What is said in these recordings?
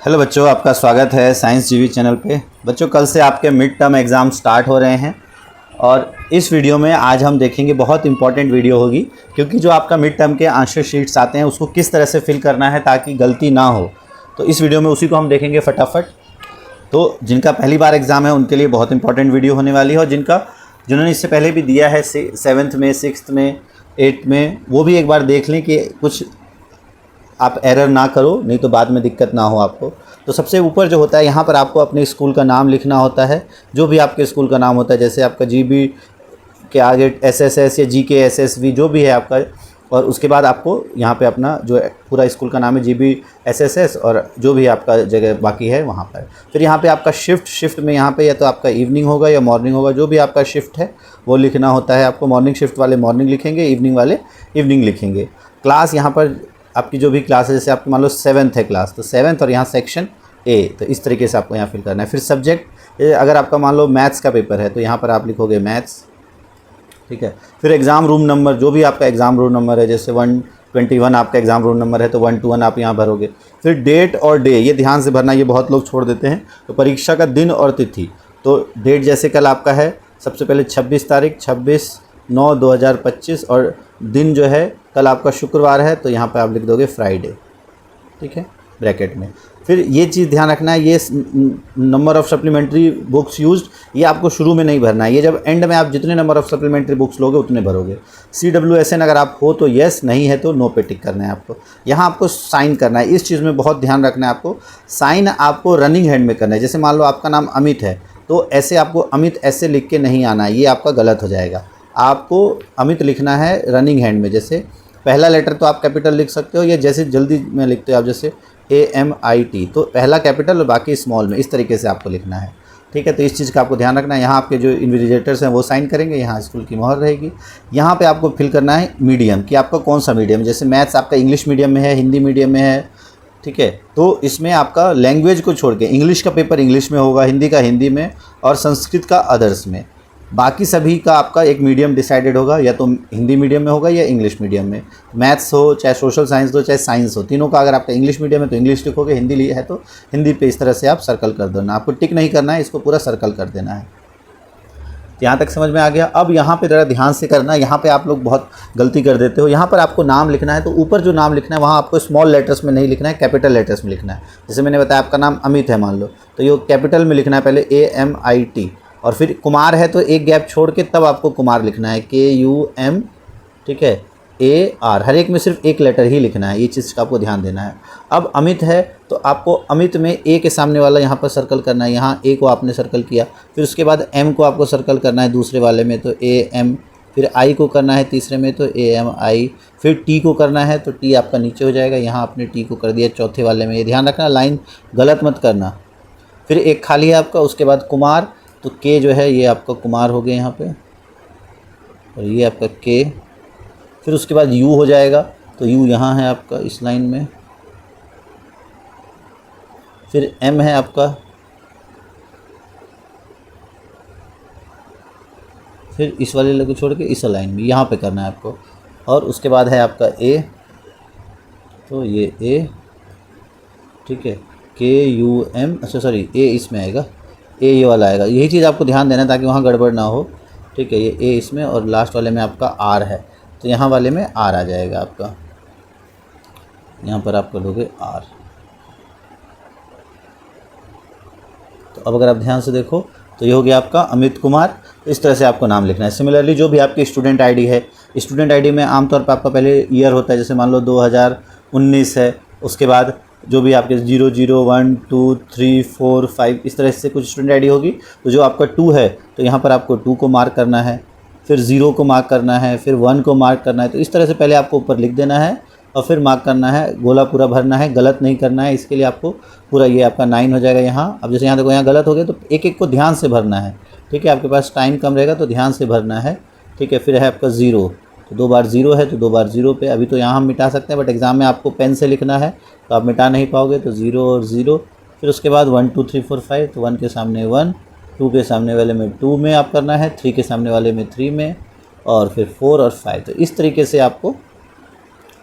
Hello बच्चों, आपका स्वागत है साइंस जीवी चैनल पे। बच्चों, कल से आपके मिड टर्म एग्ज़ाम स्टार्ट हो रहे हैं और इस वीडियो में आज हम देखेंगे, बहुत इंपॉर्टेंट वीडियो होगी क्योंकि जो आपका मिड टर्म के आंसर शीट्स आते हैं उसको किस तरह से फिल करना है ताकि गलती ना हो। तो इस वीडियो में उसी को हम देखेंगे फटाफट। तो जिनका पहली बार एग्ज़ाम है उनके लिए बहुत इंपॉर्टेंट वीडियो होने वाली है, और जिन्होंने इससे पहले भी दिया है 7th में, 6th में, 8th में, वो भी एक बार देख लें कि कुछ आप एरर ना करो, नहीं तो बाद में दिक्कत ना हो आपको। तो सबसे ऊपर जो होता है यहाँ पर आपको अपने स्कूल का नाम लिखना होता है, जो भी आपके स्कूल का नाम होता है, जैसे आपका जीबी के आगे एसएसएस या जीके एसएसवी जो भी है आपका, और उसके बाद आपको यहाँ पे अपना जो पूरा स्कूल का नाम है जीबी एसएसएस, और जो भी आपका जगह बाकी है वहाँ पर। फिर यहाँ पे आपका शिफ्ट में यहाँ पे या तो आपका इवनिंग होगा या मॉर्निंग होगा, जो भी आपका शिफ्ट है वो लिखना होता है आपको। मॉर्निंग शिफ्ट वाले मॉर्निंग लिखेंगे, इवनिंग वाले इवनिंग लिखेंगे। क्लास यहाँ पर आपकी जो भी क्लास है, जैसे आपकी मान लो 7th है क्लास, तो 7th और यहाँ सेक्शन ए, तो इस तरीके से आपको यहाँ फिल करना है। फिर सब्जेक्ट, अगर आपका मान लो मैथ्स का पेपर है तो यहाँ पर आप लिखोगे मैथ्स, ठीक है। फिर एग्ज़ाम रूम नंबर, जो भी आपका एग्ज़ाम रूम नंबर है, जैसे 121 आपका एग्ज़ाम रूम नंबर है तो 121 आप यहाँ भरोगे। फिर डेट और डे, ये ध्यान से भरना, ये बहुत लोग छोड़ देते हैं। तो परीक्षा का दिन और तिथि, तो डेट जैसे कल आपका है सबसे पहले 26 तारीख 26/9/2025, और दिन जो है कल आपका शुक्रवार है तो यहाँ पे आप लिख दोगे फ्राइडे, ठीक है, ब्रैकेट में। फिर ये चीज़ ध्यान रखना है, ये number of supplementary books used, ये आपको शुरू में नहीं भरना है, ये जब एंड में आप जितने नंबर ऑफ़ सप्लीमेंट्री बुक्स लोगे उतने भरोगे। CWSN अगर आप हो तो येस, नहीं है तो नो पे टिक करना है आपको। यहाँ आपको साइन करना है, इस चीज़ में बहुत ध्यान रखना है आपको। साइन आपको रनिंग हैंड में करना है। जैसे मान लो आपका नाम अमित है तो ऐसे आपको अमित ऐसे लिख के नहीं आना है, ये आपका गलत हो जाएगा। आपको अमित लिखना है रनिंग हैंड में। जैसे पहला लेटर तो आप कैपिटल लिख सकते हो, या जैसे जल्दी में लिखते हो आप, जैसे AMIT, तो पहला कैपिटल और बाकी स्मॉल में, इस तरीके से आपको लिखना है, ठीक है। तो इस चीज़ का आपको ध्यान रखना है। यहाँ आपके जो इन्विजिलेटर्स हैं वो साइन करेंगे, यहाँ स्कूल की मोहर रहेगी। यहाँ पे आपको फिल करना है मीडियम, कि आपका कौन सा मीडियम है। जैसे मैथ्स आपका इंग्लिश मीडियम में है, हिंदी मीडियम में है, ठीक है। तो इसमें आपका लैंग्वेज को छोड़ के इंग्लिश का पेपर इंग्लिश में होगा, हिंदी का हिंदी में, और संस्कृत का अदर्स में। बाकी सभी का आपका एक मीडियम डिसाइडेड होगा, या तो हिंदी मीडियम में होगा या इंग्लिश मीडियम में। मैथ्स हो, चाहे सोशल साइंस हो, चाहे साइंस हो, तीनों का अगर आपका इंग्लिश मीडियम है तो इंग्लिश लिखोगे, हिंदी है तो हिंदी पे इस तरह से आप सर्कल कर देना। आपको टिक नहीं करना है, इसको पूरा सर्कल कर देना है। यहाँ तक समझ में आ गया। अब यहाँ पे ज़रा ध्यान से करना, यहाँ पे आप लोग बहुत गलती कर देते हो। यहाँ पर आपको नाम लिखना है तो ऊपर जो नाम लिखना है वहाँ आपको स्मॉल लेटर्स में नहीं लिखना है, कैपिटल लेटर्स में लिखना है। जैसे मैंने बताया आपका नाम अमित है मान लो, तो ये कैपिटल में लिखना है पहले AMIT, और फिर कुमार है तो एक गैप छोड़ के तब आपको कुमार लिखना है KUM, ठीक है, AR, हर एक में सिर्फ एक लेटर ही लिखना है। ये चीज़ का आपको ध्यान देना है। अब अमित है तो आपको अमित में A के सामने वाला यहाँ पर सर्कल करना है, यहाँ A को आपने सर्कल किया, फिर उसके बाद M को आपको सर्कल करना है दूसरे वाले में, तो AM, फिर I को करना है तीसरे में तो AMI, फिर T को करना है तो T आपका नीचे हो जाएगा, यहाँ आपने T को कर दिया चौथे वाले में। ये ध्यान रखना, लाइन गलत मत करना। फिर एक खाली है आपका, उसके बाद कुमार, तो K जो है ये आपका कुमार हो गया यहाँ पे, और ये आपका K। फिर उसके बाद U हो जाएगा, तो U यहाँ है आपका इस लाइन में। फिर M है आपका, फिर इस वाले लोग को छोड़ के इस लाइन में यहाँ पे करना है आपको। और उसके बाद है आपका A, तो ये A, ठीक है, KUM, अच्छा सॉरी A इसमें आएगा, A ये वाला आएगा। यही चीज़ आपको ध्यान देना है ताकि वहाँ गड़बड़ ना हो, ठीक है। ये A इसमें, और लास्ट वाले में आपका R है तो यहाँ वाले में R आ जाएगा आपका, यहाँ पर आप कर दोगे R। तो अब अगर आप ध्यान से देखो तो ये हो गया आपका अमित कुमार। इस तरह से आपको नाम लिखना है। सिमिलरली जो भी आपकी स्टूडेंट आईडी है, स्टूडेंट आईडी में आमतौर पर आपका पहले ईयर होता है, जैसे मान लो 2019 है, उसके बाद जो भी आपके 00, 1, 2, 3, 4, 5 इस तरह से कुछ स्टूडेंट आईडी होगी। तो जो आपका 2 है तो यहाँ पर आपको 2 को मार्क करना है, फिर 0 को मार्क करना है, फिर 1 को मार्क करना है। तो इस तरह से पहले आपको ऊपर लिख देना है और फिर मार्क करना है, गोला पूरा भरना है, गलत नहीं करना है। इसके लिए आपको पूरा ये आपका 9 हो जाएगा यहाँ। अब जैसे यहाँ देखो, यहाँ गलत हो गया तो एक एक को ध्यान से भरना है, ठीक है। आपके पास टाइम कम रहेगा तो ध्यान से भरना है, ठीक है। फिर है आपका 0, तो 2 बार 0 है तो 2 बार 0 पे। अभी तो यहाँ हम मिटा सकते हैं बट एग्ज़ाम में आपको पेन से लिखना है तो आप मिटा नहीं पाओगे, तो 0 और 0। फिर उसके बाद 1 2 3 4 5, तो 1 के सामने 1, 2 के सामने वाले में 2 में आप करना है, 3 के सामने वाले में 3 में, और फिर 4 और 5। तो इस तरीके से आपको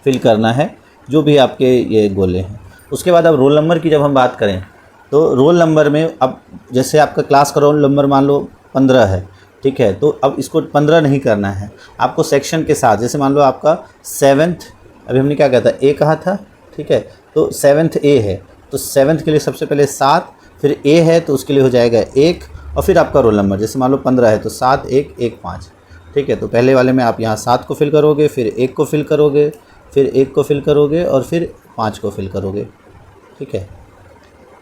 फिल करना है जो भी आपके ये गोले हैं। उसके बाद अब रोल नंबर की जब हम बात करें तो रोल नंबर में अब जैसे आपका क्लास का रोल नंबर मान लो 15 है, ठीक है, तो अब इसको 15 नहीं करना है, आपको सेक्शन के साथ, जैसे मान लो आपका 7th, अभी हमने क्या कहा था, ए कहा था, ठीक है, तो 7th ए है, तो 7th के लिए सबसे पहले 7, फिर ए है तो उसके लिए हो जाएगा 1, और फिर आपका रोल नंबर, जैसे मान लो 15 है तो 7 1 1 5, ठीक है, तो पहले वाले में आप यहाँ 7 को फिल करोगे, फिर 1 को फिल करोगे, फिर 1 को फिल करोगे और फिर 5 को फिल करोगे, ठीक है।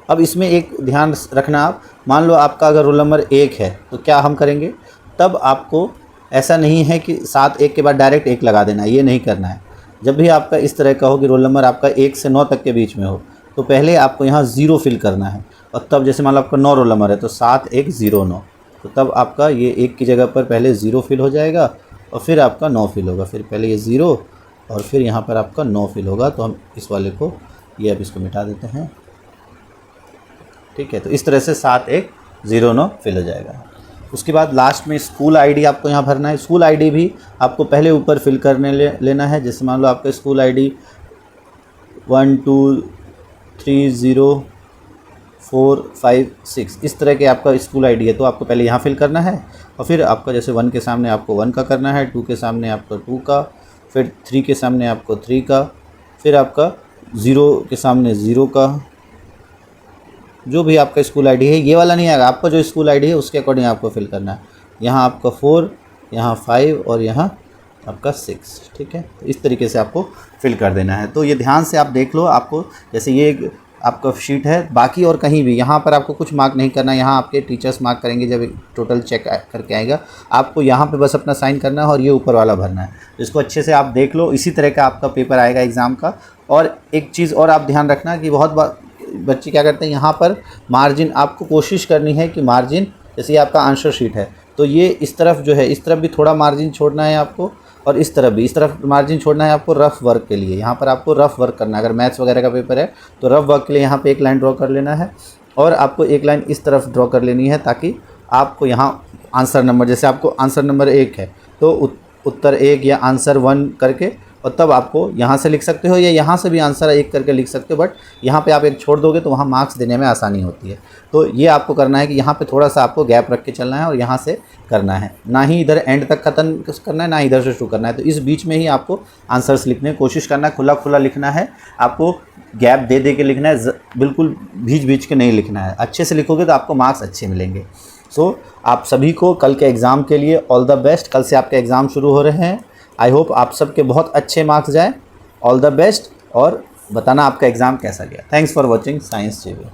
अब इसमें एक ध्यान रखना, आप मान लो आपका अगर रोल नंबर 1 है तो क्या हम करेंगे, तब आपको ऐसा नहीं है कि 7 1 के बाद डायरेक्ट 1 लगा देना है, ये नहीं करना है। जब भी आपका इस तरह का हो कि रोल नंबर आपका 1 से 9 तक के बीच में हो, तो पहले आपको यहाँ 0 फिल करना है, और तब जैसे मान लो आपका 9 रोल नंबर है तो 7 1 0 9, तो तब आपका ये 1 की जगह पर पहले 0 फिल हो जाएगा और फिर आपका 9 फिल होगा, फिर पहले ये 0 और फिर यहाँ पर आपका 9 फिल होगा। तो हम इस वाले को, ये अब इसको मिटा देते हैं, ठीक है, तो इस तरह से 7 1 0 9 फिल हो जाएगा। उसके बाद लास्ट में स्कूल आईडी आपको यहाँ भरना है। स्कूल आईडी भी आपको पहले ऊपर फिल करने लेना है, जैसे मान लो आपका स्कूल आईडी 1 2 3 0 4 5 6 इस तरह के आपका स्कूल आईडी है, तो आपको पहले यहाँ फिल करना है, और फिर आपका जैसे 1 के सामने आपको 1 का करना है, 2 के सामने आपका 2 का, फिर 3 के सामने आपको 3 का, फिर आपका 0 के सामने 0 का, जो भी आपका स्कूल आईडी है, ये वाला नहीं आएगा, आपका जो स्कूल आईडी है उसके अकॉर्डिंग आपको फिल करना है। यहाँ आपका 4, यहाँ 5 और यहाँ आपका 6, ठीक है, तो इस तरीके से आपको फिल कर देना है। तो ये ध्यान से आप देख लो, आपको जैसे ये आपका शीट है, बाकी और कहीं भी यहाँ पर आपको कुछ मार्क नहीं करना, यहाँ आपके टीचर्स मार्क करेंगे जब टोटल चेक करके आएगा, आपको यहाँ पे बस अपना साइन करना है और ये ऊपर वाला भरना है। इसको अच्छे से आप देख लो, इसी तरह का आपका पेपर आएगा एग्ज़ाम का। और एक चीज़ और आप ध्यान रखना कि बहुत बच्चे क्या करते हैं, यहाँ पर मार्जिन आपको कोशिश करनी है कि मार्जिन, जैसे ये आपका आंसर शीट है तो ये इस तरफ जो है, इस तरफ भी थोड़ा मार्जिन छोड़ना है आपको, और इस तरफ भी, इस तरफ मार्जिन छोड़ना है आपको रफ़ वर्क के लिए। यहाँ पर आपको रफ़ वर्क करना है, अगर मैथ्स वगैरह का पेपर है तो रफ़ वर्क के लिए यहाँ पे एक लाइन ड्रॉ कर लेना है, और आपको एक लाइन इस तरफ ड्रॉ कर लेनी है, ताकि आपको यहाँ आंसर नंबर, जैसे आपको आंसर नंबर 1 है तो उत्तर 1 या आंसर 1 करके, और तब आपको यहाँ से लिख सकते हो या यहाँ से भी आंसर 1 करके लिख सकते हो, बट यहाँ पे आप एक छोड़ दोगे तो वहाँ मार्क्स देने में आसानी होती है। तो ये आपको करना है कि यहाँ पे थोड़ा सा आपको गैप रख के चलना है और यहाँ से करना है, ना ही इधर एंड तक ख़त्म करना है, ना इधर से शुरू करना है। तो इस बीच में ही आपको आंसर्स लिखने की कोशिश करना है, खुला खुला लिखना है, आपको गैप दे दे के लिखना है, बिल्कुल भीज भीज के नहीं लिखना है। अच्छे से लिखोगे तो आपको मार्क्स अच्छे मिलेंगे। सो आप सभी को कल के एग्ज़ाम के लिए ऑल द बेस्ट। कल से आपके एग्ज़ाम शुरू हो रहे हैं। आई होप आप सबके बहुत अच्छे मार्क्स जाए। ऑल द बेस्ट, और बताना आपका एग्ज़ाम कैसा गया। Thanks for watching science TV.